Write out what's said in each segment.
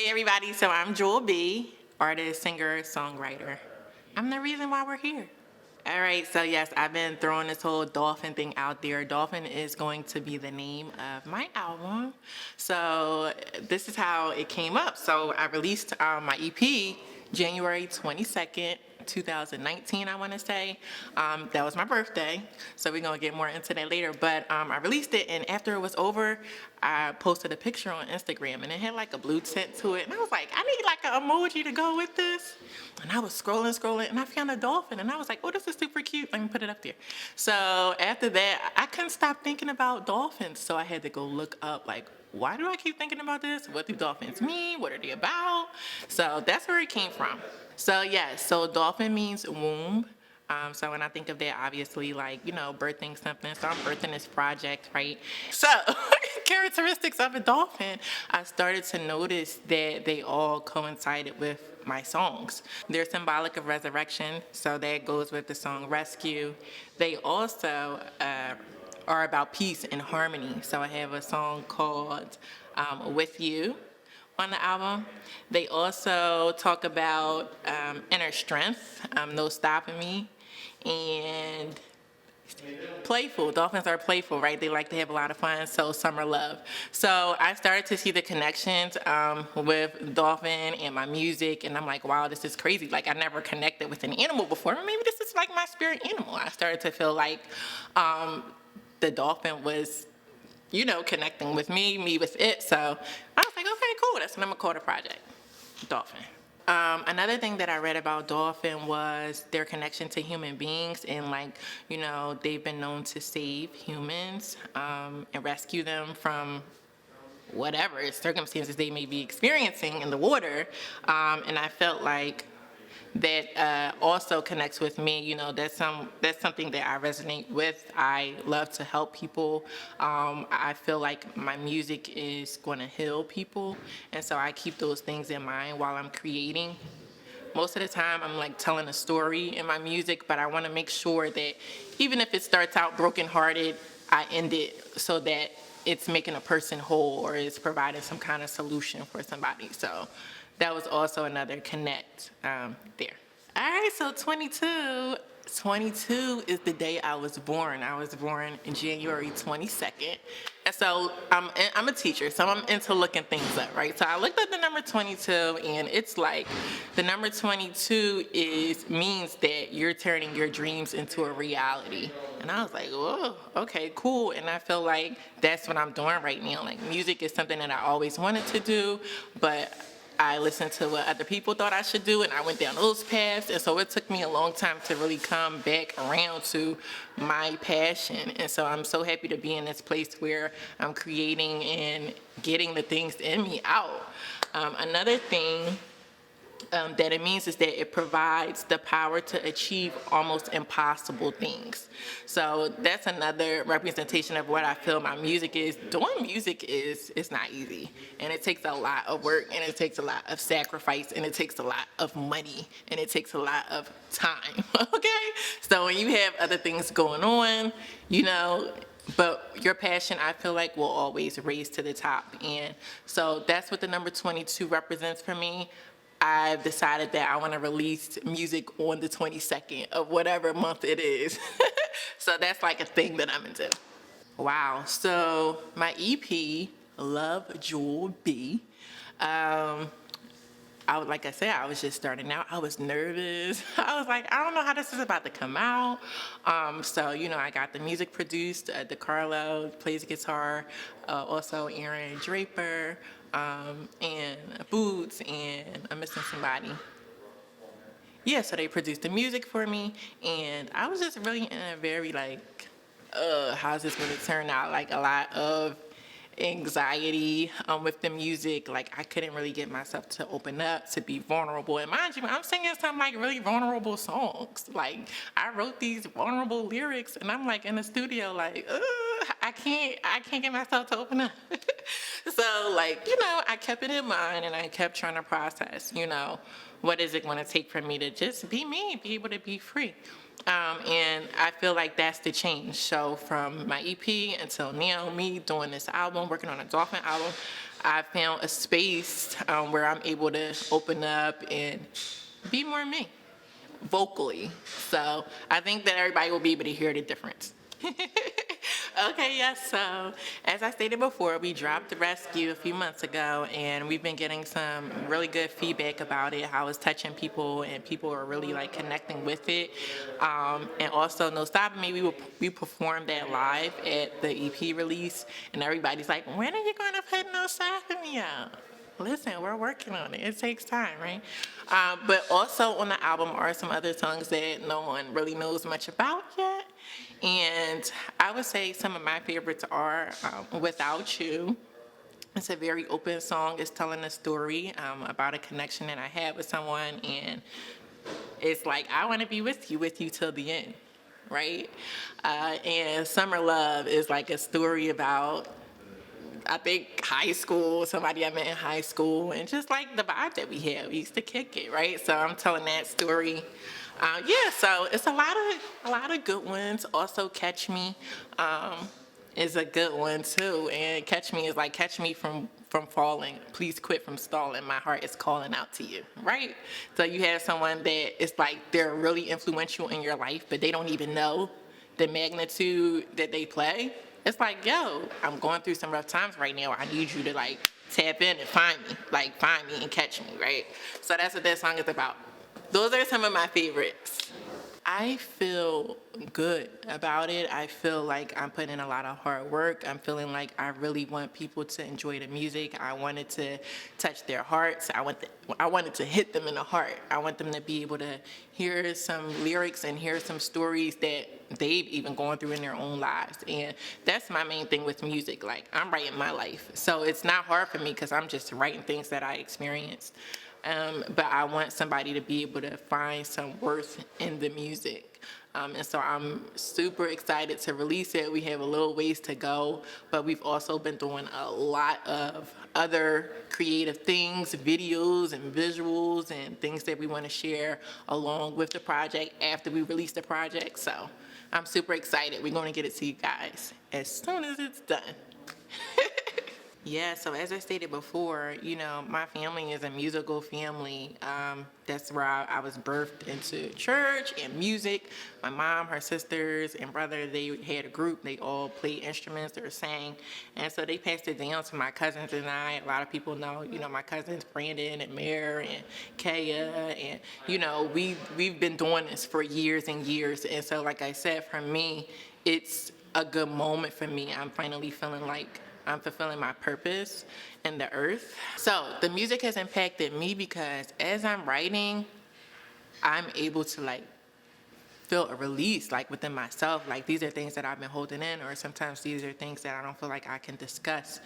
Hey everybody, so I'm Jewel B, artist, singer, songwriter. I'm the reason why we're here. All right, so yes, I've been throwing this whole Dolphin thing out there. Dolphin is going to be the name of my album. So this is how it came up. So I released my EP January 22nd, 2019, I want to say. That was my birthday, so we're going to get more into that later. But I released it, and after it was over, I posted a picture on Instagram, and it had like a blue tint to it. And I was like, I need like an emoji to go with this. And I was scrolling, and I found a dolphin, and I was like, oh, this is super cute. Let me put it up there. So after that, I couldn't stop thinking about dolphins, so I had to go look up, like, why do I keep thinking about this? What do dolphins mean? What are they about? So that's where it came from. So yes, so dolphin means womb. So when I think of that, obviously, like, birthing something. So I'm birthing this project, right? So characteristics of a dolphin, I started to notice that they all coincided with my songs. They're symbolic of resurrection, so that goes with the song Rescue. They also are about peace and harmony. So I have a song called With You on the album. They also talk about inner strength, no stopping me, and playful. Dolphins are playful, right? They like to have a lot of fun, so summer love. So I started to see the connections with dolphin and my music, and I'm like, wow, this is crazy. Like, I never connected with an animal before. Maybe this is like my spirit animal. I started to feel like the dolphin was, connecting with me with it. So I was like, okay, cool. That's what I'm gonna call the project, Dolphin. Another thing that I read about dolphin was their connection to human beings, and they've been known to save humans and rescue them from whatever circumstances they may be experiencing in the water. And I felt like that also connects with me. That's something that I resonate with. I love to help people. I feel like my music is going to heal people, and so I keep those things in mind while I'm creating. Most of the time, I'm like telling a story in my music, but I want to make sure that even if it starts out brokenhearted, I end it so that it's making a person whole or it's providing some kind of solution for somebody. So that was also another connect there. All right, so 22. 22 is the day I was born. I was born in January 22nd. And so I'm a teacher, so I'm into looking things up, right? So I looked up the number 22, and it's like the number 22 means that you're turning your dreams into a reality. And I was like, whoa, okay, cool. And I feel like that's what I'm doing right now. Like, music is something that I always wanted to do, but I listened to what other people thought I should do, and I went down those paths. And so it took me a long time to really come back around to my passion. And so I'm so happy to be in this place where I'm creating and getting the things in me out. Another thing that it means is that it provides the power to achieve almost impossible things. So that's another representation of what I feel my music is. Doing music is not easy, and it takes a lot of work, and it takes a lot of sacrifice, and it takes a lot of money, and it takes a lot of time. Okay? So when you have other things going on, but your passion, I feel like, will always raise to the top. And so that's what the number 22 represents for me. I've decided that I want to release music on the 22nd of whatever month it is. So that's like a thing that I'm into. Wow. So my EP, Love Jewel B. Like I said, I was just starting out. I was nervous. I was like, I don't know how this is about to come out. So I got the music produced. DeCarlo plays guitar. Also Aaron Draper. And Boots, and I'm missing somebody. Yeah, so they produced the music for me, and I was just really in a very how's this going to turn out? Like, a lot of anxiety with the music. Like, I couldn't really get myself to open up, to be vulnerable. And mind you, I'm singing some like really vulnerable songs. Like, I wrote these vulnerable lyrics, and I'm like in the studio like, I can't get myself to open up. So I kept it in mind, and I kept trying to process, what is it going to take for me to just be me, be able to be free. And I feel like that's the change. So from my EP until now, me doing this album, working on a Dolphin album, I found a space where I'm able to open up and be more me vocally. So I think that everybody will be able to hear the difference. Okay, yes. So, as I stated before, we dropped the rescue a few months ago, and we've been getting some really good feedback about it, how it's touching people, and people are really like connecting with it. And also, No Stopping Me, we performed that live at the EP release, and everybody's like, "When are you gonna put No Stopping Me out?" Listen, we're working on it. It takes time, right? But also on the album are some other songs that no one really knows much about yet. And I would say some of my favorites are Without You. It's a very open song. It's telling a story about a connection that I had with someone. And it's like, I want to be with you till the end, right? And Summer Love is like a story about I think high school, somebody I met in high school, and just like the vibe that we had. We used to kick it, right? So I'm telling that story. Yeah, so it's a lot of good ones. Also, Catch Me is a good one too. And Catch Me is like catch me from falling. Please quit from stalling. My heart is calling out to you, right? So you have someone that is like they're really influential in your life, but they don't even know the magnitude that they play. It's like, yo, I'm going through some rough times right now. I need you to like tap in and find me and catch me, right? So that's what that song is about. Those are some of my favorites. I feel good about it. I feel like I'm putting in a lot of hard work. I'm feeling like I really want people to enjoy the music. I wanted to touch their hearts. I wanted to hit them in the heart. I want them to be able to hear some lyrics and hear some stories that they've even gone through in their own lives. And that's my main thing with music. Like, I'm writing my life. So it's not hard for me because I'm just writing things that I experienced. But I want somebody to be able to find some worth in the music. And so I'm super excited to release it. We have a little ways to go, but we've also been doing a lot of other creative things, videos and visuals and things that we want to share along with the project after we release the project. So I'm super excited. We're going to get it to you guys as soon as it's done. Yeah, so as I stated before, my family is a musical family. That's where I was birthed into church and music. My mom, her sisters, and brother, they had a group. They all played instruments or sang. And so they passed it down to my cousins and I. A lot of people know, my cousins, Brandon and Mare and Kaya. And, we've been doing this for years and years. And so, like I said, for me, it's a good moment for me. I'm finally feeling like I'm fulfilling my purpose in the earth. So the music has impacted me because as I'm writing, I'm able to like feel a release like within myself. Like these are things that I've been holding in, or sometimes these are things that I don't feel like I can discuss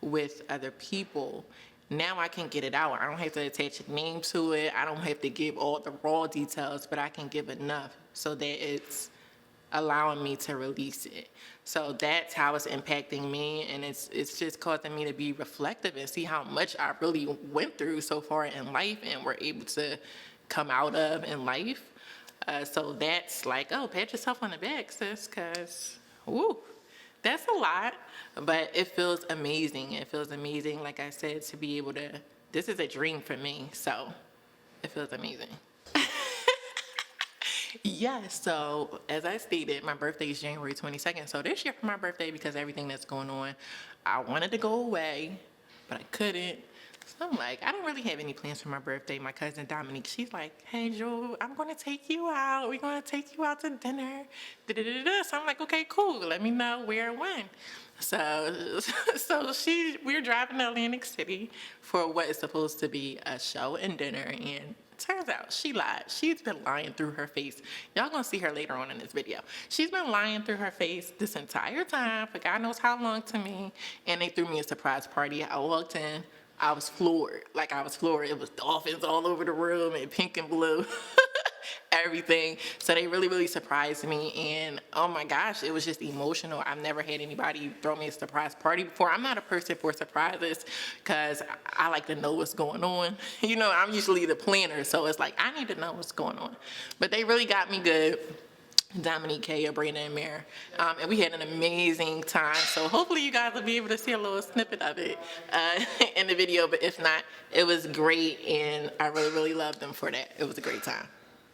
with other people. Now I can get it out. I don't have to attach a name to it. I don't have to give all the raw details, but I can give enough so that it's allowing me to release it. So that's how it's impacting me, and it's just causing me to be reflective and see how much I really went through so far in life and were able to come out of in life. So that's like, oh, pat yourself on the back, sis, because, woo, that's a lot, but it feels amazing. It feels amazing, like I said, to be able to, this is a dream for me, so it feels amazing. Yes, so as I stated, my birthday is January 22nd. So this year for my birthday, because everything that's going on, I wanted to go away, but I couldn't. So I'm like, I don't really have any plans for my birthday. My cousin Dominique, she's like, hey, Jewel, I'm going to take you out. We're going to take you out to dinner. Da-da-da-da. So I'm like, okay, cool. Let me know where and when. So we're driving to Atlantic City for what is supposed to be a show and dinner, and turns out she lied. She's been lying through her face. Y'all gonna see her later on in this video. She's been lying through her face this entire time for God knows how long to me, and they threw me a surprise party. I walked in, I was floored. Like I was floored. It was dolphins all over the room and pink and blue. Everything. So they really, really surprised me. And oh my gosh, it was just emotional. I've never had anybody throw me a surprise party before. I'm not a person for surprises because I like to know what's going on. I'm usually the planner. So it's like, I need to know what's going on. But they really got me good. Dominique K, Abrina, and Mare. And we had an amazing time. So hopefully you guys will be able to see a little snippet of it in the video. But if not, it was great, and I really, really loved them for that. It was a great time.